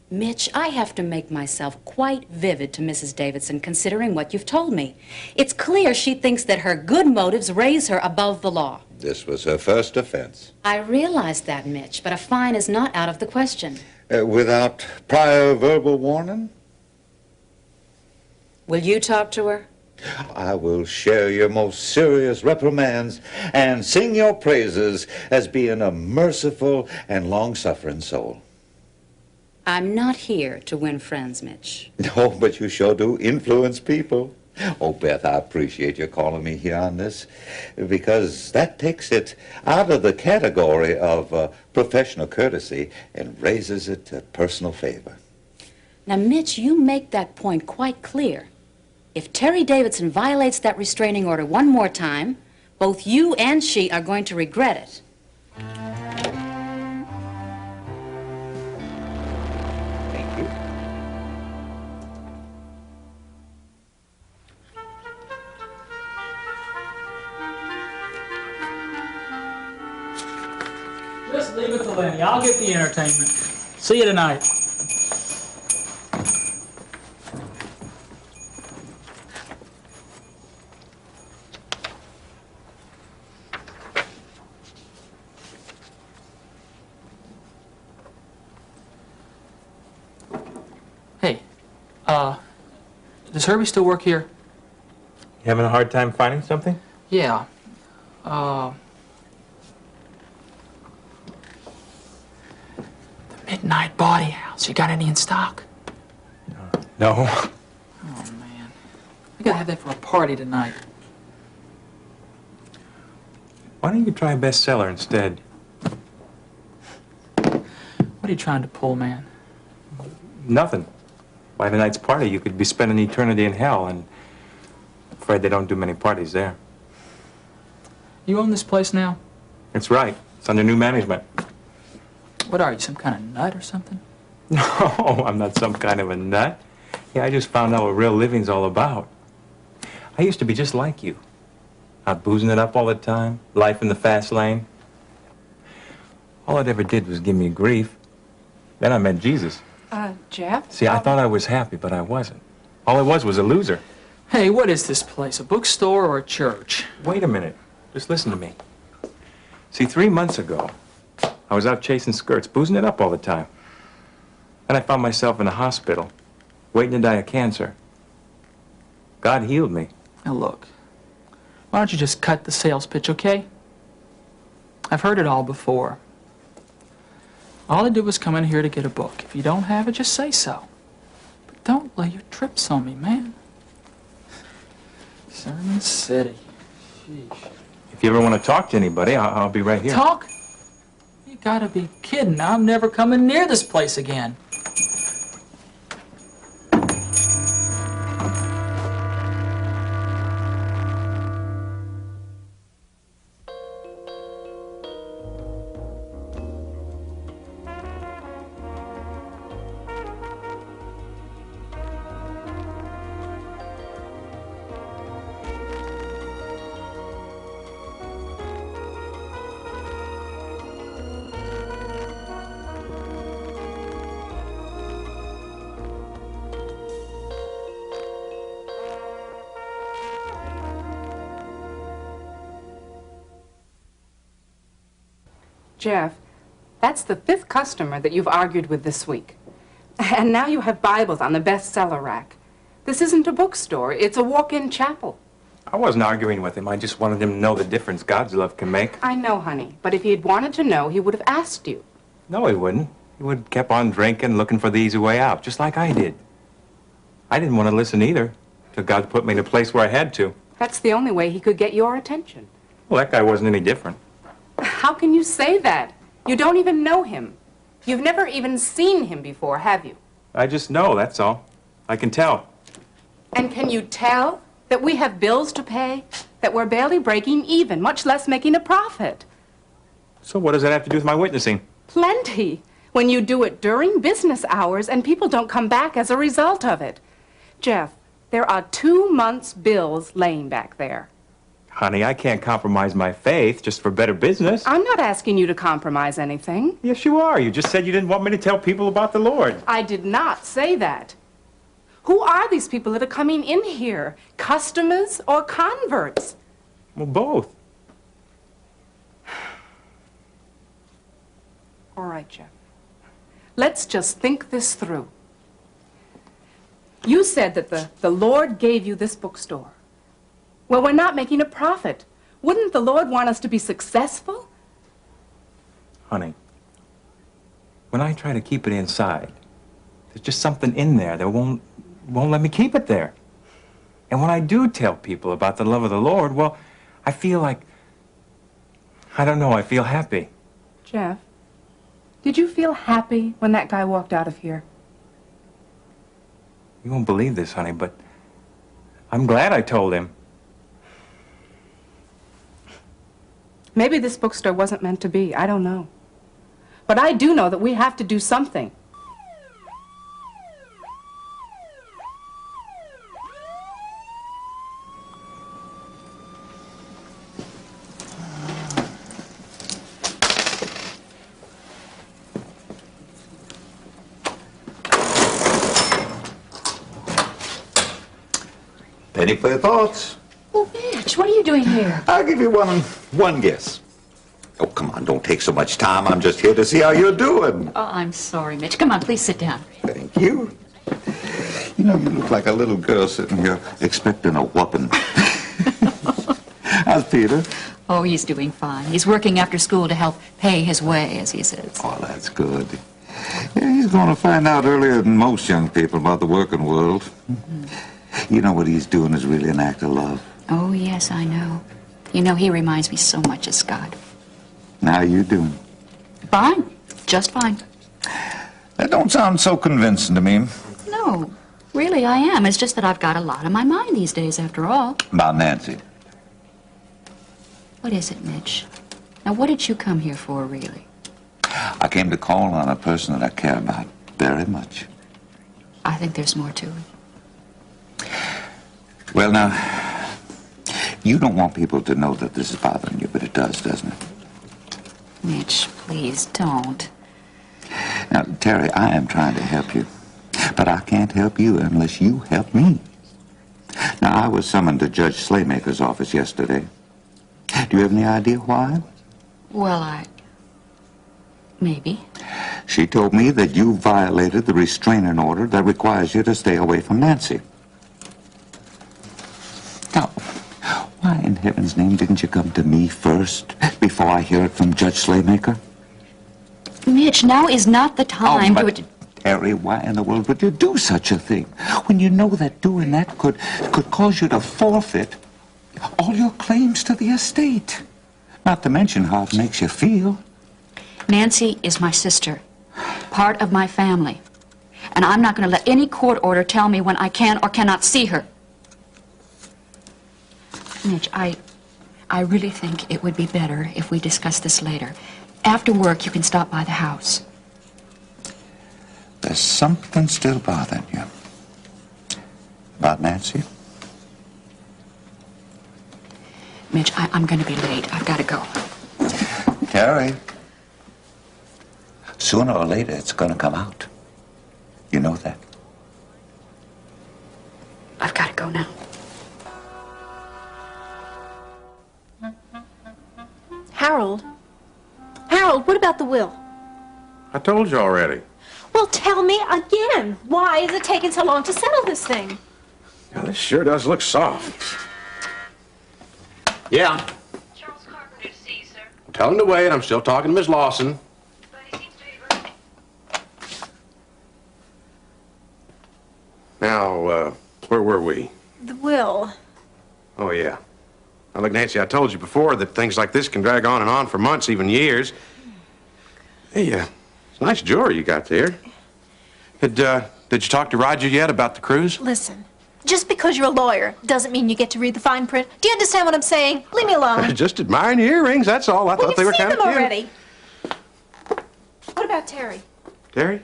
Mitch, I have to make myself quite vivid to Mrs. Davidson, considering what you've told me. It's clear she thinks that her good motives raise her above the law. This was her first offense. I realize that, Mitch, but a fine is not out of the question. Without prior verbal warning? Will you talk to her? I will share your most serious reprimands and sing your praises as being a merciful and long-suffering soul. I'm not here to win friends, Mitch. No, but you sure do influence people. Oh, Beth, I appreciate your calling me here on this, because that takes it out of the category of professional courtesy and raises it to personal favor. Now, Mitch, you make that point quite clear. If Terry Davidson violates that restraining order one more time, both you and she are going to regret it. Thank you. Just leave it to Lenny. I'll get the entertainment. See you tonight. Hey, does Herbie still work here? You having a hard time finding something? Yeah. The Midnight Body House. You got any in stock? No. Oh, man. We gotta have that for a party tonight. Why don't you try a bestseller instead? What are you trying to pull, man? Nothing. By tonight's party, you could be spending eternity in hell, and I'm afraid they don't do many parties there. You own this place now? That's right. It's under new management. What are you, some kind of nut or something? No, I'm not some kind of a nut. Yeah, I just found out what real living's all about. I used to be just like you. Out boozing it up all the time, life in the fast lane. All it ever did was give me grief. Then I met Jesus. Jeff? See, I thought I was happy, but I wasn't. All I was a loser. Hey, what is this place, a bookstore or a church? Wait a minute. Just listen to me. See, 3 months ago, I was out chasing skirts, boozing it up all the time. Then I found myself in a hospital, waiting to die of cancer. God healed me. Now look, why don't you just cut the sales pitch, okay? I've heard it all before. All I did was come in here to get a book. If you don't have it, just say so. But don't lay your trips on me, man. Sermon City. Sheesh. If you ever want to talk to anybody, I'll be right here. Talk? You gotta be kidding. I'm never coming near this place again. Jeff, that's the 5th customer that you've argued with this week. And now you have Bibles on the bestseller rack. This isn't a bookstore, it's a walk-in chapel. I wasn't arguing with him. I just wanted him to know the difference God's love can make. I know, honey, but if he had wanted to know, he would have asked you. No, he wouldn't. He would have kept on drinking, looking for the easy way out, just like I did. I didn't want to listen either, till God put me in a place where I had to. That's the only way he could get your attention. Well, that guy wasn't any different. How can you say that? You don't even know him. You've never even seen him before, have you? I just know, that's all. I can tell. And can you tell that we have bills to pay, that we're barely breaking even, much less making a profit? So what does that have to do with my witnessing? Plenty. When you do it during business hours and people don't come back as a result of it. Jeff, there are 2 months' bills laying back there. Honey, I can't compromise my faith just for better business. I'm not asking you to compromise anything. Yes, you are. You just said you didn't want me to tell people about the Lord. I did not say that. Who are these people that are coming in here? Customers or converts? Well, both. All right, Jeff. Let's just think this through. You said that the Lord gave you this bookstore. Well, we're not making a profit. Wouldn't the Lord want us to be successful? Honey, when I try to keep it inside, there's just something in there that won't let me keep it there. And when I do tell people about the love of the Lord, well, I feel like, I don't know, I feel happy. Jeff, did you feel happy when that guy walked out of here? You won't believe this, honey, but I'm glad I told him. Maybe this bookstore wasn't meant to be. I don't know. But I do know that we have to do something. Penny for your thoughts. Oh, Mitch, what are you doing here? I'll give you one guess. Oh, come on, don't take so much time. I'm just here to see how you're doing. Oh, I'm sorry, Mitch. Come on, please sit down. Thank you. You know, you look like a little girl sitting here expecting a whooping. How's Peter? Oh, he's doing fine. He's working after school to help pay his way, as he says. Oh, that's good. Yeah, he's going to find out earlier than most young people about the working world. Mm-hmm. You know what he's doing is really an act of love. Oh, yes, I know. You know, he reminds me so much of Scott. How you doing? Fine. Just fine. That don't sound so convincing to me. No, really, I am. It's just that I've got a lot on my mind these days, after all. About Nancy. What is it, Mitch? Now, what did you come here for, really? I came to call on a person that I care about very much. I think there's more to it. Well, now, you don't want people to know that this is bothering you, but it does, doesn't it? Mitch, please don't. Now, Terry, I am trying to help you, but I can't help you unless you help me. Now, I was summoned to Judge Slaymaker's office yesterday. Do you have any idea why? Well, maybe. She told me that you violated the restraining order that requires you to stay away from Nancy. Now, why in heaven's name didn't you come to me first before I hear it from Judge Slaymaker? Mitch, now is not the time but to... Terry, why in the world would you do such a thing when you know that doing that could cause you to forfeit all your claims to the estate? Not to mention how it makes you feel. Nancy is my sister, part of my family. And I'm not going to let any court order tell me when I can or cannot see her. Mitch, I really think it would be better if we discuss this later. After work, you can stop by the house. There's something still bothering you. About Nancy? Mitch, I'm going to be late. I've got to go. Terry, sooner or later it's going to come out. You know that. I've got to go now. Harold? Harold, what about the will? I told you already. Well, tell me again. Why is it taking so long to settle this thing? Yeah, this sure does look soft. Yeah. Charles Carpenter to see you, sir. Tell him to wait. I'm still talking to Miss Lawson. But he seems to be running. Now, where were we? The will. Oh, yeah. Now, look, Nancy, I told you before that things like this can drag on and on for months, even years. Hey, it's nice jewelry you got there. Did you talk to Roger yet about the cruise? Listen, just because you're a lawyer doesn't mean you get to read the fine print. Do you understand what I'm saying? Leave me alone. Just admiring your earrings, that's all. I thought they were You've seen kind of them cute. already. What about Terry? Terry?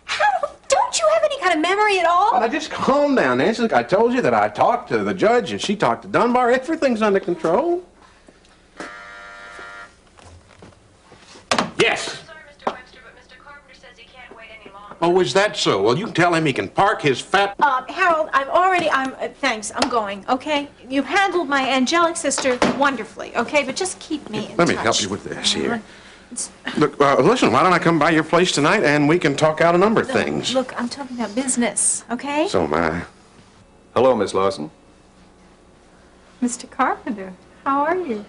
Harold, don't you have any kind of memory at all? Now, just calm down, Nancy. Look, I told you that I talked to the judge and she talked to Dunbar. Everything's under control. Yes. Sorry, Mr. Webster, but Mr. Carpenter says he can't wait any longer. Oh, is that so? Well, you can tell him he can park his fat... Harold, thanks, I'm going, okay? You've handled my angelic sister wonderfully, okay? But just keep me in Let me touch. help you with this here. Look, listen, why don't I come by your place tonight and we can talk out a number of things? Look, I'm talking about business, okay? So am I. Hello, Miss Lawson. Mr. Carpenter, how are you?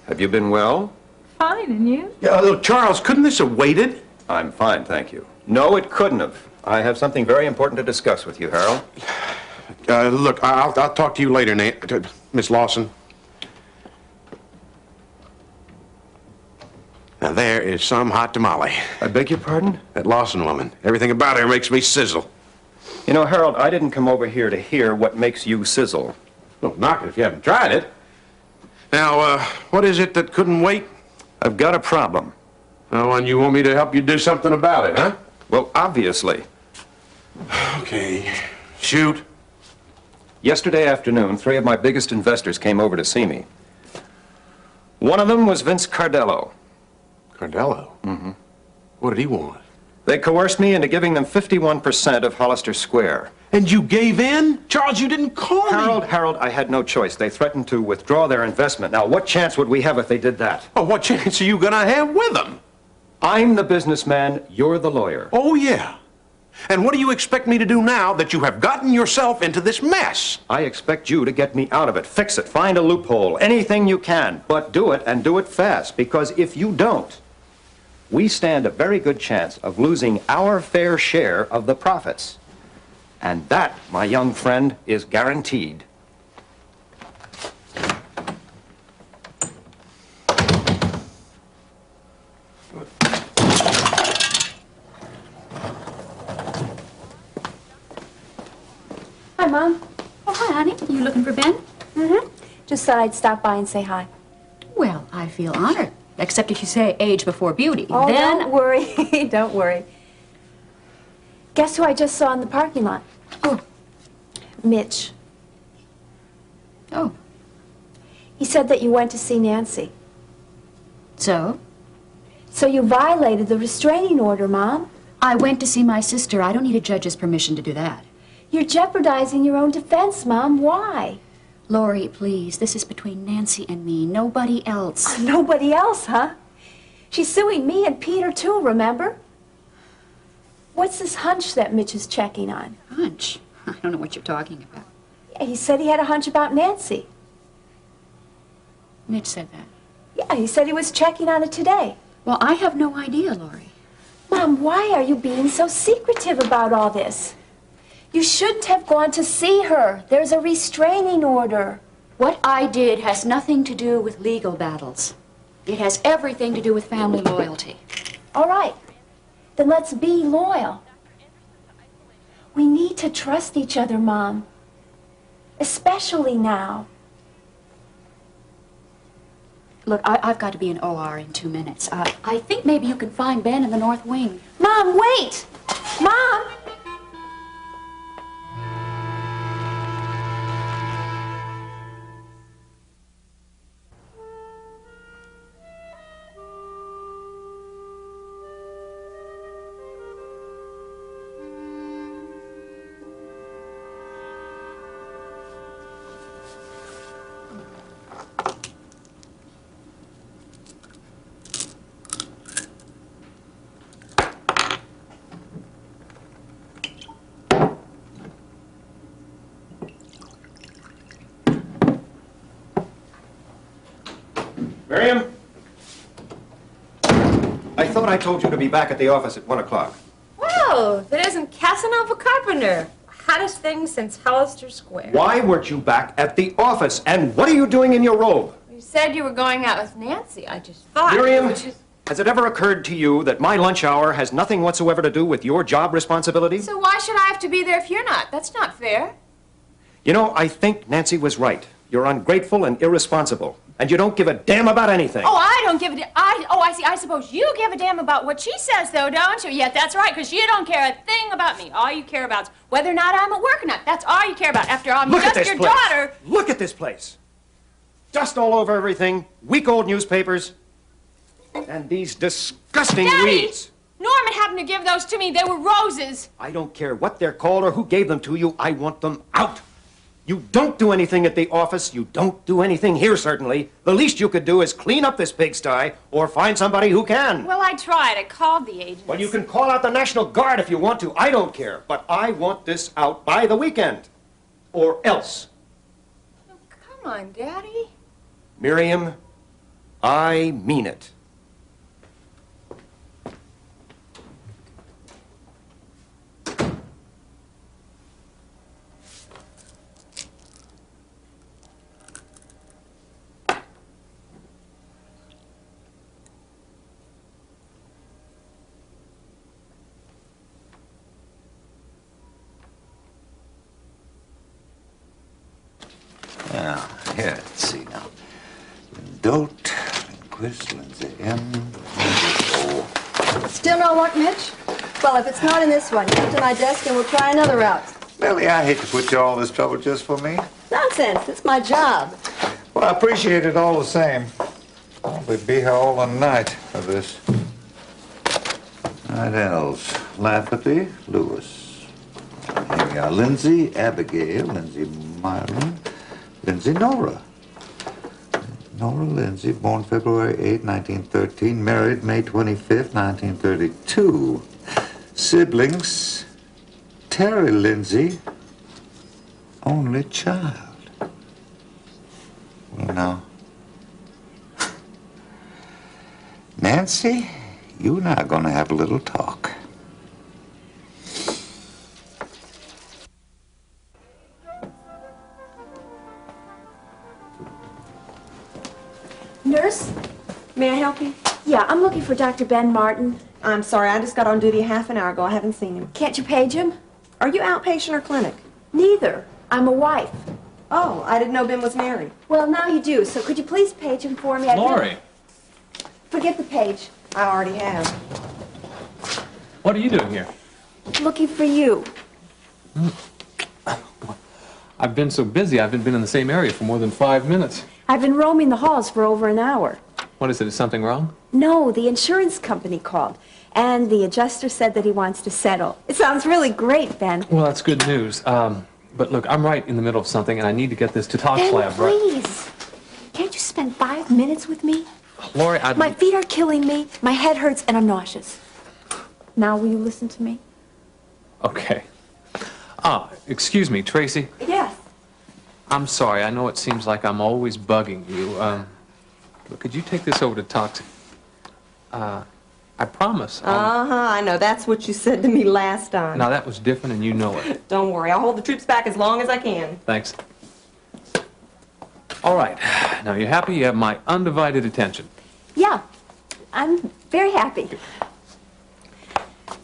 Have you been well? Fine, and you? Yeah, look, Charles, couldn't this have waited? I'm fine, thank you. No, it couldn't have. I have something very important to discuss with you, Harold. Look, I'll talk to you later, Miss Lawson. Now, there is some hot tamale. I beg your pardon? That Lawson woman. Everything about her makes me sizzle. You know, Harold, I didn't come over here to hear what makes you sizzle. Don't knock it if you haven't tried it. Now, what is it that couldn't wait? I've got a problem. Oh, and you want me to help you do something about it, huh? Well, obviously. Okay. Shoot. Yesterday afternoon, 3 of my biggest investors came over to see me. One of them was Vince Cardello. Cardello? Mm-hmm. What did he want? They coerced me into giving them 51% of Hollister Square. And you gave in? Charles, you didn't call me. Harold, I had no choice. They threatened to withdraw their investment. Now, what chance would we have if they did that? Oh, what chance are you gonna have with them? I'm the businessman, you're the lawyer. Oh, yeah. And what do you expect me to do now that you have gotten yourself into this mess? I expect you to get me out of it. Fix it. Find a loophole. Anything you can. But do it, and do it fast. Because if you don't, we stand a very good chance of losing our fair share of the profits. And that, my young friend, is guaranteed. Hi, Mom. Oh, hi, honey. You looking for Ben? Mm-hmm. Just thought I'd stop by and say hi. Well, I feel honored. Except if you say age before beauty. Oh, then... don't worry. Don't worry. Guess who I just saw in the parking lot? Oh. Mitch. Oh. He said that you went to see Nancy. So? So you violated the restraining order, Mom. I went to see my sister. I don't need a judge's permission to do that. You're jeopardizing your own defense, Mom. Why? Lori, please. This is between Nancy and me. Nobody else. Nobody else, huh? She's suing me and Peter, too, remember? What's this hunch that Mitch is checking on? Hunch? I don't know what you're talking about. Yeah, he said he had a hunch about Nancy. Mitch said that. Yeah, he said he was checking on it today. Well, I have no idea, Lori. Mom, why are you being so secretive about all this? You shouldn't have gone to see her. There's a restraining order. What I did has nothing to do with legal battles. It has everything to do with family loyalty. All right. Then let's be loyal. We need to trust each other, Mom. Especially now. Look, I've got to be in OR in 2 minutes. I think maybe you can find Ben in the North Wing. Mom, wait! Mom! Miriam? I thought I told you to be back at the office at 1 o'clock. Whoa, that isn't Casanova Carpenter. Hottest thing since Hollister Square. Why weren't you back at the office? And what are you doing in your robe? You said you were going out with Nancy. I just thought... Miriam, has it ever occurred to you that my lunch hour has nothing whatsoever to do with your job responsibility? So why should I have to be there if you're not? That's not fair. You know, I think Nancy was right. You're ungrateful and irresponsible. And you don't give a damn about anything. Oh, I don't give a I see. I suppose you give a damn about what she says, though, don't you? Yeah, that's right, because you don't care a thing about me. All you care about is whether or not I'm at work or not. That's all you care about. After all, I'm Look at just this your place. daughter. Look at this place. Dust all over everything, week-old newspapers, and these disgusting Daddy! weeds. Norman happened to give those to me. They were roses. I don't care what they're called or who gave them to you. I want them out. You don't do anything at the office. You don't do anything here, certainly. The least you could do is clean up this pigsty or find somebody who can. Well, I tried. I called the agent. Well, you can call out the National Guard if you want to. I don't care. But I want this out by the weekend. Or else. Come on, Daddy. Miriam, I mean it. Now, here, let's see now. Dote, Lindquist, Lindsay M. O. Still no luck, Mitch? Well, if it's not in this one, come to my desk and we'll try another route. Lily, I hate to put you all this trouble just for me. Nonsense. It's my job. Well, I appreciate it all the same. We'll be here all the night for this. Night Elves, Lafferty, Lewis. Here we are. Lindsay, Abigail, Lindsay Myron, Lindsay Nora. Nora Lindsay, born February 8, 1913, married May 25th, 1932. Siblings, Terry Lindsay, only child. Well, now, Nancy, you and I are going to have a little talk. Nurse? May I help you? Yeah, I'm looking for Dr. Ben Martin. I'm sorry, I just got on duty half an hour ago. I haven't seen him. Can't you page him? Are you outpatient or clinic? Neither. I'm a wife. Oh, I didn't know Ben was married. Well, now you do, so could you please page him for me? I've never- Lori, Forget the page. I already have. what are you doing here? Looking for you. I've been so busy, I've been in the same area for more than 5 minutes. I've been roaming the halls for over an hour. What is it? Is something wrong? No, the insurance company called, and the adjuster said that he wants to settle. It sounds really great, Ben. Well, that's good news. But look, I'm right in the middle of something, and I need to get this to Tox Ben, Lab, right? please. Can't you spend 5 minutes with me? Lori, My feet are killing me, my head hurts, and I'm nauseous. Now, will you listen to me? Okay. Excuse me, Tracy. Yes. I'm sorry. I know it seems like I'm always bugging you. But could you take this over to Tox? I promise. I know. That's what you said to me last time. Now, that was different, and you know it. Don't worry. I'll hold the troops back as long as I can. Thanks. All right. Now, you happy? You have my undivided attention. Yeah, I'm very happy.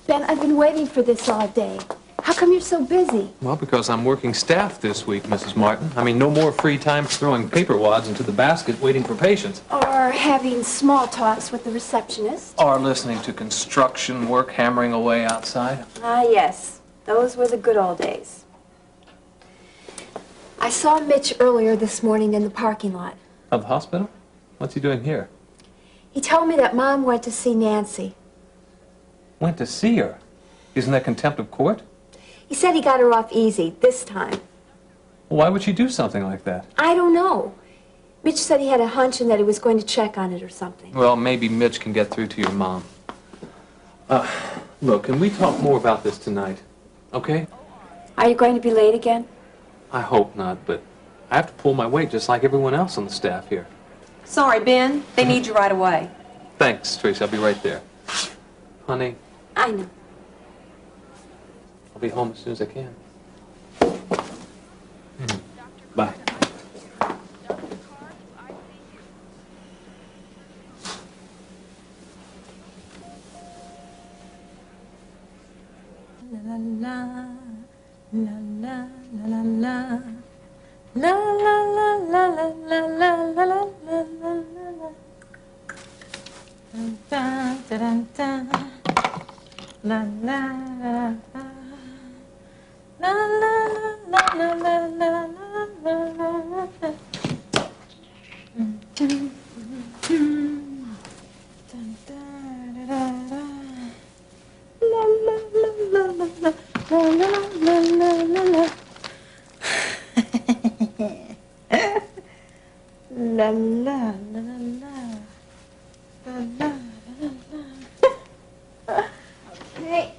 Ben, I've been waiting for this all day. How come you're so busy? Well, because I'm working staff this week, Mrs. Martin. I mean, no more free time throwing paper wads into the basket waiting for patients. Or having small talks with the receptionist. Or listening to construction work hammering away outside. Ah, yes. Those were the good old days. I saw Mitch earlier this morning in the parking lot. Of the hospital? What's he doing here? He told me that Mom went to see Nancy. Went to see her? Isn't that contempt of court? He said he got her off easy this time. Well, why would she do something like that? I don't know. Mitch said he had a hunch and that he was going to check on it or something. Well, maybe Mitch can get through to your mom. Look, can we talk more about this tonight? Okay? Are you going to be late again? I hope not, but I have to pull my weight just like everyone else on the staff here. Sorry, Ben. They need you right away. Thanks, Tracy. I'll be right there. Honey, I know. I'll be home as soon as I can. Bye. La la la la la la la la la la la la la la la la Dun, dun, dun, dun. La la la la. La la la la la la la la la. Dun, da, da, da, da. La la la la la la la la la la. La la la la la. La la la la. Okay.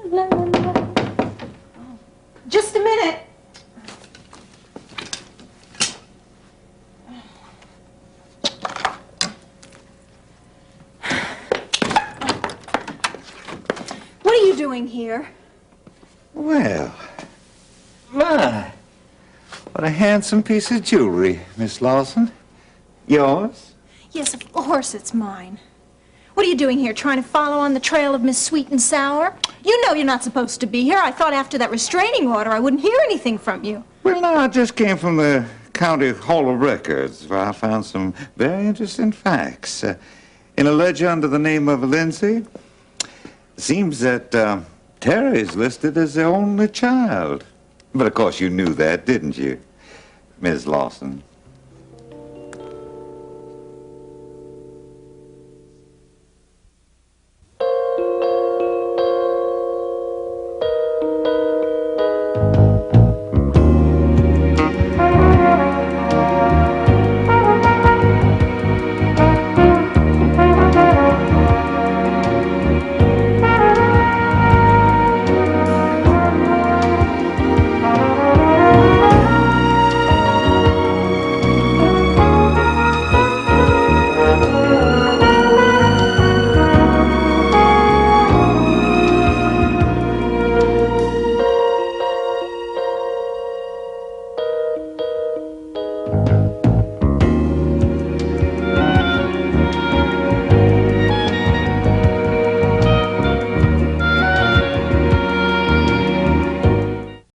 La la la. Just a minute. What are you doing here? Well, my, what a handsome piece of jewelry, Miss Lawson. Yours? Yes, of course it's mine. What are you doing here, trying to follow on the trail of Miss Sweet and Sour? You know you're not supposed to be here. I thought after that restraining order I wouldn't hear anything from you. Well, no, I just came from the County Hall of Records, where I found some very interesting facts. In a ledger under the name of Lindsay, seems that Terry is listed as the only child. But of course you knew that, didn't you, Miss Lawson?